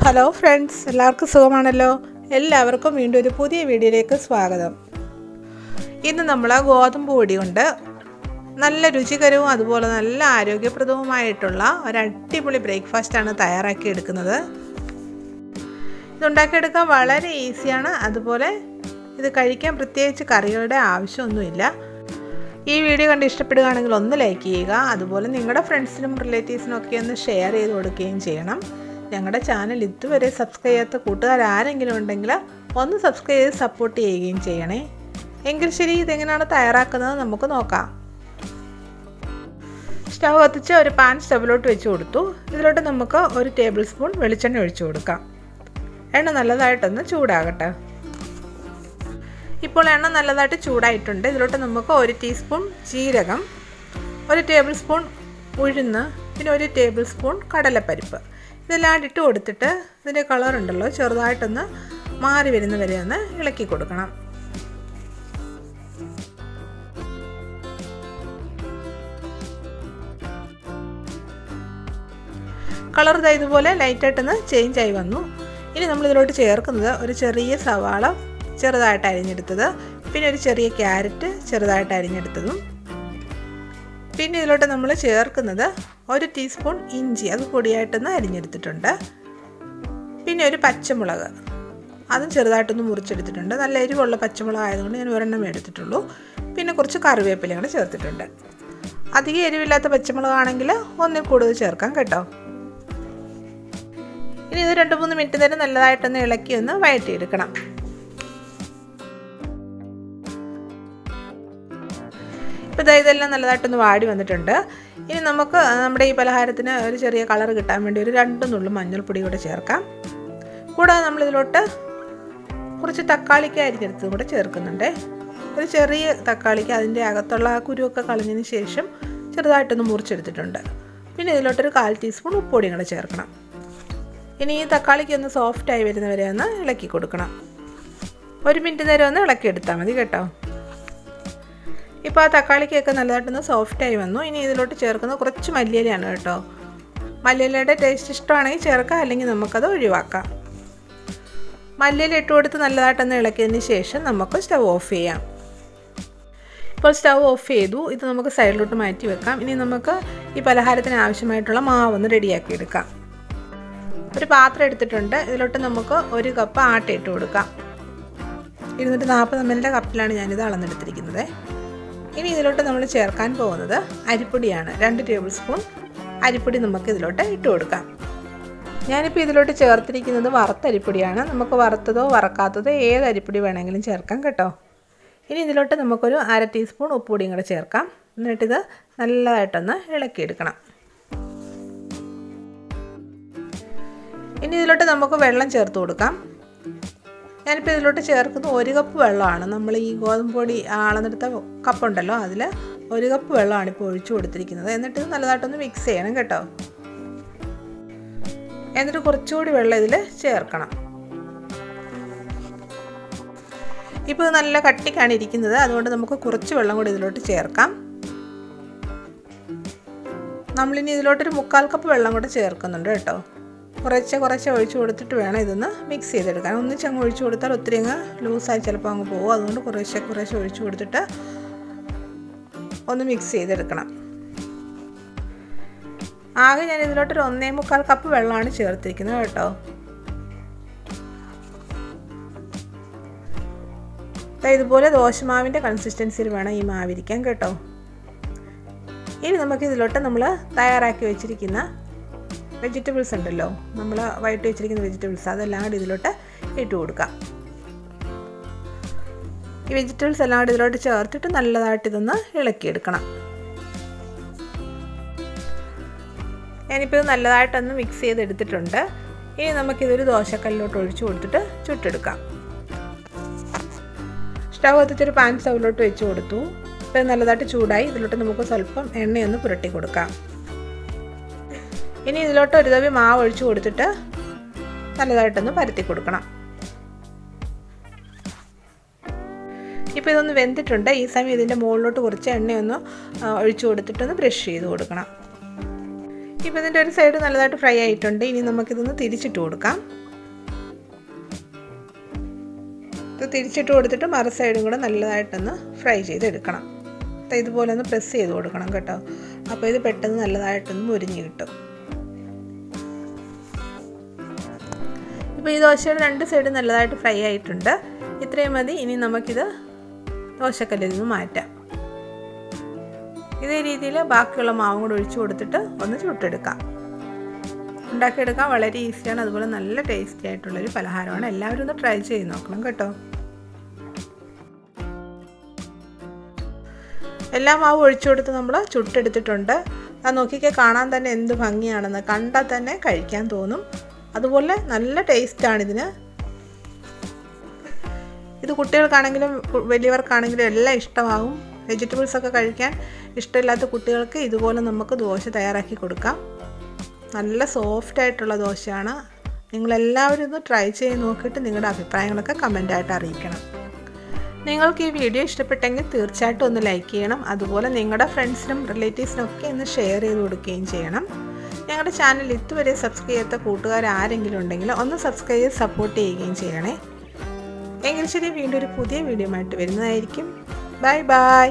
Hello friends, എല്ലാവർക്കും സുഖമാണല്ലോ. എല്ലാവർക്കും വീണ്ടും ഒരു പുതിയ വീഡിയോയിലേക്ക് സ്വാഗതം. ഇന്ന് നമ്മൾ ഗോതമ്പ് പൊടി കൊണ്ട് നല്ല രുചികരവും അതുപോലെ നല്ല ആരോഗ്യപ്രദവുമായിട്ടുള്ള ഒരു അടിപൊളി ബ്രേക്ക്ഫാസ്റ്റാണ് തയ്യാറാക്കി എടുക്കുന്നത്. ഇതുണ്ടാക്കിയെടുക്കാൻ വളരെ ഈസിയാണ്. അതുപോലെ ഇത് കഴിക്കാൻ പ്രത്യേകിച്ച് കറികളുടെ ആവശ്യമൊന്നുമില്ല. ഈ വീഡിയോ കണ്ട് ഇഷ്ടപ്പെടുകയാണെങ്കിൽ ഒന്ന് ലൈക്ക് ചെയ്യുക. അതുപോലെ നിങ്ങളുടെ ഫ്രണ്ട്സിനും റിലേറ്റീവ്സിനും ഒക്കെ ഒന്ന് ഷെയർ ചെയ്ത് കൊടുക്കുകയും ചെയ്യണം. ഞങ്ങളുടെ ചാനൽ ഇതുവരെ സബ്സ്ക്രൈബ് ചെയ്യാത്ത കൂട്ടുകാരാരെങ്കിലും ഉണ്ടെങ്കിൽ ഒന്ന് സബ്സ്ക്രൈബ് ചെയ്ത് സപ്പോർട്ട് ചെയ്യുകയും ചെയ്യണേ. എങ്കിൽ ശരി, ഇതെങ്ങനെയാണ് തയ്യാറാക്കുന്നത് നമുക്ക് നോക്കാം. സ്റ്റവ് കത്തിച്ച് ഒരു പാൻ സ്റ്റവിലോട്ട് വെച്ച് കൊടുത്തു. ഇതിലോട്ട് നമുക്ക് 1 ടേബിൾ സ്പൂൺ വെളിച്ചെണ്ണ ഒഴിച്ചു കൊടുക്കാം. എണ്ണ നല്ലതായിട്ടൊന്ന് ചൂടാകട്ടെ. ഇപ്പോൾ എണ്ണ നല്ലതായിട്ട് ചൂടായിട്ടുണ്ട്. ഇതിലോട്ട് നമുക്ക് 1 ടീസ്പൂൺ ജീരകം, 1 ടേബിൾ സ്പൂൺ ഉഴുന്ന്, പിന്നെ 1 ടേബിൾ സ്പൂൺ കടലപ്പരിപ്പ് ഇതെല്ലാം ഇട്ട് കൊടുത്തിട്ട് ഇതിൻ്റെ കളറുണ്ടല്ലോ ചെറുതായിട്ടൊന്ന് മാറി വരുന്ന വരെ ഒന്ന് ഇളക്കി കൊടുക്കണം. കളർ ഇതുപോലെ ലൈറ്റായിട്ടൊന്ന് ചേഞ്ച് ആയി വന്നു. ഇനി നമ്മൾ ഇതിലോട്ട് ചേർക്കുന്നത് ഒരു ചെറിയ സവാള ചെറുതായിട്ട് അരിഞ്ഞെടുത്തത്, പിന്നെ ഒരു ചെറിയ ക്യാരറ്റ് ചെറുതായിട്ട് അരിഞ്ഞെടുത്തതും, പിന്നെ ഇതിലോട്ട് നമ്മൾ ചേർക്കുന്നത് 1 ടീസ്പൂൺ ഇഞ്ചി, അത് പൊടിയായിട്ടൊന്ന് അരിഞ്ഞെടുത്തിട്ടുണ്ട്, പിന്നെ ഒരു പച്ചമുളക് അതും ചെറുതായിട്ടൊന്ന് മുറിച്ചെടുത്തിട്ടുണ്ട്. നല്ല എരിവുള്ള പച്ചമുളക് ആയതുകൊണ്ട് ഞാൻ ഒരെണ്ണം എടുത്തിട്ടുള്ളൂ. പിന്നെ കുറച്ച് കറിവേപ്പിലയും കൂടെ ചേർത്തിട്ടുണ്ട്. അധികം എരിവില്ലാത്ത പച്ചമുളകാണെങ്കിൽ ഒന്നിൽ കൂടുതൽ ചേർക്കാം കേട്ടോ. ഇനി ഇത് 2-3 മിനിറ്റ് നേരം നല്ലതായിട്ടൊന്ന് ഇളക്കി ഒന്ന് വഴറ്റിയെടുക്കണം. ഇപ്പോൾ ഇതെല്ലാം നല്ലതായിട്ടൊന്ന് വാടി വന്നിട്ടുണ്ട്. ഇനി നമുക്ക് നമ്മുടെ ഈ പലഹാരത്തിന് ഒരു ചെറിയ കളർ കിട്ടാൻ വേണ്ടി ഒരു 2 നുള്ളു മഞ്ഞൾപ്പൊടി കൂടെ ചേർക്കാം. കൂടാതെ നമ്മളിതിലോട്ട് കുറച്ച് തക്കാളിക്ക് അരിഞ്ഞെടുത്തതും കൂടെ ചേർക്കുന്നുണ്ട്. ഒരു ചെറിയ തക്കാളിക്ക് അതിൻ്റെ അകത്തുള്ള ആ കുരുവൊക്കെ കളഞ്ഞതിന് ശേഷം ചെറുതായിട്ടൊന്ന് മുറിച്ചെടുത്തിട്ടുണ്ട്. പിന്നെ ഇതിലോട്ടൊരു 1/4 ടീസ്പൂൺ ഉപ്പുപൊടിയും കൂടെ ചേർക്കണം. ഇനി ഈ തക്കാളിക്ക് ഒന്ന് സോഫ്റ്റായി വരുന്നവരെ ഒന്ന് ഇളക്കി കൊടുക്കണം. 1 മിനിറ്റ് നേരം ഒന്ന് ഇളക്കിയെടുത്താൽ മതി കേട്ടോ. ഇപ്പോൾ ആ തക്കാളിക്കൊക്കെ നല്ലതായിട്ടൊന്ന് സോഫ്റ്റായി വന്നു. ഇനി ഇതിലോട്ട് ചേർക്കുന്നത് കുറച്ച് മല്ലിയിലയാണ് കേട്ടോ. മല്ലിയിലയുടെ ടേസ്റ്റ് ഇഷ്ടമാണെങ്കിൽ ചേർക്കാം, അല്ലെങ്കിൽ നമുക്കത് ഒഴിവാക്കാം. മല്ലിയില ഇട്ട് കൊടുത്ത് നല്ലതായിട്ടൊന്ന് ഇളക്കിയതിന് ശേഷം നമുക്ക് സ്റ്റവ് ഓഫ് ചെയ്യാം. ഇപ്പോൾ സ്റ്റവ് ഓഫ് ചെയ്തു. ഇത് നമുക്ക് സൈഡിലോട്ട് മാറ്റി വെക്കാം. ഇനി നമുക്ക് ഈ പലഹാരത്തിന് ആവശ്യമായിട്ടുള്ള മാവൊന്ന് റെഡിയാക്കി എടുക്കാം. ഒരു പാത്രം എടുത്തിട്ടുണ്ട്. ഇതിലോട്ട് നമുക്ക് 1 കപ്പ് ആട്ട ഇട്ട് കൊടുക്കാം. 240 ml കപ്പിലാണ് ഞാനിത് അളന്നെടുത്തിരിക്കുന്നത്. ഇനി ഇതിലോട്ട് നമ്മൾ ചേർക്കാൻ പോകുന്നത് അരിപ്പൊടിയാണ്. 2 ടേബിൾ സ്പൂൺ അരിപ്പൊടി നമുക്ക് ഇതിലോട്ട് ഇട്ട് കൊടുക്കാം. ഞാനിപ്പോൾ ഇതിലോട്ട് ചേർത്തിരിക്കുന്നത് വറുത്ത അരിപ്പൊടിയാണ്. നമുക്ക് വറുത്തതോ വറക്കാത്തതോ ഏത് അരിപ്പൊടി വേണമെങ്കിലും ചേർക്കാം കേട്ടോ. ഇനി ഇതിലോട്ട് നമുക്കൊരു 1/2 ടീസ്പൂൺ ഉപ്പുപൊടിയും കൂടെ ചേർക്കാം. എന്നിട്ടിത് നല്ലതായിട്ടൊന്ന് ഇളക്കിയെടുക്കണം. ഇനി ഇതിലോട്ട് നമുക്ക് വെള്ളം ചേർത്ത് കൊടുക്കാം. ഞാനിപ്പോൾ ഇതിലോട്ട് ചേർക്കുന്നത് 1 കപ്പ് വെള്ളമാണ്. നമ്മൾ ഈ ഗോതമ്പ് പൊടി അളന്നെടുത്ത കപ്പുണ്ടല്ലോ, അതിൽ 1 കപ്പ് വെള്ളമാണ് ഇപ്പോൾ ഒഴിച്ചു കൊടുത്തിരിക്കുന്നത്. എന്നിട്ട് ഇത് നല്ലതായിട്ടൊന്ന് മിക്സ് ചെയ്യണം കേട്ടോ. എന്നിട്ട് കുറച്ചുകൂടി വെള്ളം ഇതിൽ ചേർക്കണം. ഇപ്പോൾ നല്ല കട്ടിക്കാണ് ഇരിക്കുന്നത്, അതുകൊണ്ട് നമുക്ക് കുറച്ച് വെള്ളം കൂടി ഇതിലോട്ട് ചേർക്കാം. നമ്മളിനി ഇതിലോട്ടൊരു 1/4 കപ്പ് വെള്ളം കൂടെ ചേർക്കുന്നുണ്ട് കേട്ടോ. കുറച്ച് ഒഴിച്ചു കൊടുത്തിട്ട് വേണം ഇതൊന്ന് മിക്സ് ചെയ്തെടുക്കാൻ. ഒന്നിച്ചങ്ങ് ഒഴിച്ചു കൊടുത്താൽ ഒത്തിരി അങ്ങ് ലൂസായി ചിലപ്പോൾ അങ്ങ് പോകും. അതുകൊണ്ട് കുറേശ്ശെ ഒഴിച്ചു കൊടുത്തിട്ട് ഒന്ന് മിക്സ് ചെയ്തെടുക്കണം. ആകെ ഞാൻ ഇതിലോട്ടൊരു 1.25 കപ്പ് വെള്ളമാണ് ചേർത്തിരിക്കുന്നത് കേട്ടോ. ഇതുപോലെ ദോശമാവിൻ്റെ കൺസിസ്റ്റൻസിയിൽ വേണം ഈ മാവിരിക്കാൻ കേട്ടോ. ഇനി നമുക്ക് ഇതിലോട്ട് നമ്മൾ തയ്യാറാക്കി വെച്ചിരിക്കുന്ന വെജിറ്റബിൾസ് ഉണ്ടല്ലോ, നമ്മൾ വഴറ്റി വെച്ചിരിക്കുന്ന വെജിറ്റബിൾസ്, അതെല്ലാം കൂടി ഇതിലോട്ട് ഇട്ട് കൊടുക്കാം. ഈ വെജിറ്റബിൾസ് എല്ലാം കൂടി ഇതിലോട്ട് ചേർത്തിട്ട് നല്ലതായിട്ട് ഇതൊന്ന് ഇളക്കിയെടുക്കണം. ഞാനിപ്പോൾ ഇത് നല്ലതായിട്ടൊന്ന് മിക്സ് ചെയ്തെടുത്തിട്ടുണ്ട്. ഇനി നമുക്കിതൊരു ദോശക്കല്ലിലോട്ട് ഒഴിച്ചു കൊടുത്തിട്ട് ചുട്ടെടുക്കാം. സ്റ്റവ് കത്തിച്ചൊരു പാൻ സ്റ്റൗവിലോട്ട് വെച്ച് കൊടുത്തു. ഇപ്പോൾ നല്ലതായിട്ട് ചൂടായി. ഇതിലോട്ട് നമുക്ക് സ്വല്പം എണ്ണയൊന്ന് പുരട്ടി കൊടുക്കാം. ഇനി ഇതിലോട്ട് ഒരു തവി മാവ് ഒഴിച്ചു കൊടുത്തിട്ട് നല്ലതായിട്ടൊന്ന് പരത്തി കൊടുക്കണം. ഇപ്പോൾ ഇതൊന്ന് വെന്തിട്ടുണ്ട്. ഈ സമയം ഇതിൻ്റെ മുകളിലോട്ട് കുറച്ച് എണ്ണയൊന്ന് ഒഴിച്ചു കൊടുത്തിട്ടൊന്ന് ബ്രഷ് ചെയ്ത് കൊടുക്കണം. ഇപ്പോൾ ഇതിൻ്റെ ഒരു സൈഡ് നല്ലതായിട്ട് ഫ്രൈ ആയിട്ടുണ്ട്. ഇനി നമുക്കിതൊന്ന് തിരിച്ചിട്ട് കൊടുക്കാം. ഇത് തിരിച്ചിട്ട് കൊടുത്തിട്ട് മറു സൈഡും കൂടെ നല്ലതായിട്ടൊന്ന് ഫ്രൈ ചെയ്തെടുക്കണം. ഇതുപോലെ ഒന്ന് പ്രസ് ചെയ്ത് കൊടുക്കണം കേട്ടോ. അപ്പോൾ ഇത് പെട്ടെന്ന് നല്ലതായിട്ടൊന്ന് മുരിഞ്ഞ് കിട്ടും. ഇപ്പോൾ ഈ ദോശയുടെ രണ്ട് സൈഡും നല്ലതായിട്ട് ഫ്രൈ ആയിട്ടുണ്ട്. ഇത്രയും മതി. ഇനി നമുക്കിത് ദോശക്കല്ലിൽ നിന്ന് മാറ്റാം. ഇതേ രീതിയിൽ ബാക്കിയുള്ള മാവും കൂടെ ഒഴിച്ചു കൊടുത്തിട്ട് ഒന്ന് ചുട്ടെടുക്കാം. ഉണ്ടാക്കിയെടുക്കാൻ വളരെ ഈസിയാണ്. അതുപോലെ നല്ല ടേസ്റ്റി ആയിട്ടുള്ളൊരു പലഹാരമാണ്. എല്ലാവരും ഒന്ന് ട്രൈ ചെയ്ത് നോക്കണം കേട്ടോ. എല്ലാ മാവും ഒഴിച്ചു കൊടുത്ത് നമ്മൾ ചുട്ടെടുത്തിട്ടുണ്ട്. അത് നോക്കിക്കേ, കാണാൻ തന്നെ എന്ത് ഭംഗിയാണെന്ന്. കണ്ടാൽ തന്നെ കഴിക്കാൻ തോന്നും. അതുപോലെ നല്ല ടേസ്റ്റാണിതിന്. ഇത് കുട്ടികൾക്കാണെങ്കിലും വലിയവർക്കാണെങ്കിലും എല്ലാം ഇഷ്ടമാകും. വെജിറ്റബിൾസൊക്കെ കഴിക്കാൻ ഇഷ്ടമില്ലാത്ത കുട്ടികൾക്ക് ഇതുപോലെ നമുക്ക് ദോശ തയ്യാറാക്കി കൊടുക്കാം. നല്ല സോഫ്റ്റായിട്ടുള്ള ദോശയാണ്. നിങ്ങളെല്ലാവരും ഇത് ട്രൈ ചെയ്ത് നോക്കിയിട്ട് നിങ്ങളുടെ അഭിപ്രായങ്ങളൊക്കെ കമൻറ്റായിട്ട് അറിയിക്കണം. നിങ്ങൾക്ക് ഈ വീഡിയോ ഇഷ്ടപ്പെട്ടെങ്കിൽ തീർച്ചയായിട്ടും ഒന്ന് ലൈക്ക് ചെയ്യണം. അതുപോലെ നിങ്ങളുടെ ഫ്രണ്ട്സിനും റിലേറ്റീവ്സിനൊക്കെ ഒന്ന് ഷെയർ ചെയ്ത് കൊടുക്കുകയും ചെയ്യണം. ഞങ്ങളുടെ ചാനൽ ഇതുവരെ സബ്സ്ക്രൈബ് ചെയ്യാത്ത കൂട്ടുകാർ ആരെങ്കിലും ഉണ്ടെങ്കിൽ ഒന്ന് സബ്സ്ക്രൈബ് ചെയ്ത് സപ്പോർട്ട് ചെയ്യുകയും ചെയ്യണേ. എങ്കിൽ ശരി, വീണ്ടും ഒരു പുതിയ വീഡിയോ ആയിട്ട് വരുന്നതായിരിക്കും. Bye bye.